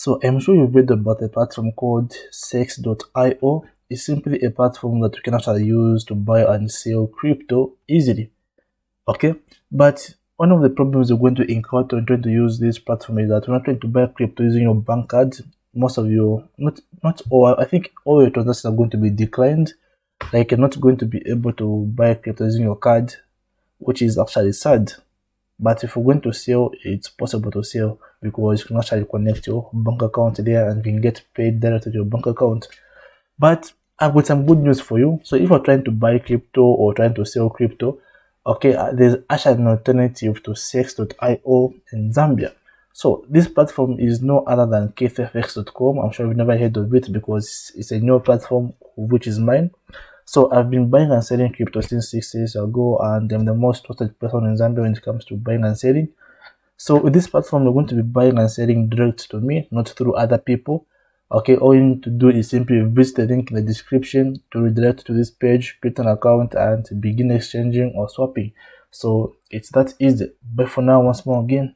So I'm sure you've read about a platform called cex.io. It's simply a platform that you can actually use to buy and sell crypto easily. Okay, but one of the problems you're going to encounter when trying to use this platform is that when you're trying to buy crypto using your bank card, most of your not all, I think all your transactions are going to be declined. Like you're not going to be able to buy crypto using your card, which is actually sad. But if you're going to sell, it's possible to sell because you can actually connect your bank account there and you can get paid directly to your bank account. But I've got some good news for you. So if you're trying to buy crypto or trying to sell crypto, okay, there's actually an alternative to cex.io in Zambia. So this platform is no other than kfx.com. I'm sure you've never heard of it because it's a new platform, which is mine. So I've been buying and selling crypto since 6 years ago, and I'm the most trusted person in Zambia when it comes to buying and selling. So with this platform, you're going to be buying and selling direct to me, not through other people. Okay, all you need to do is simply visit the link in the description to redirect to this page, create an account, and begin exchanging or swapping. So it's that easy. But for now, once more again,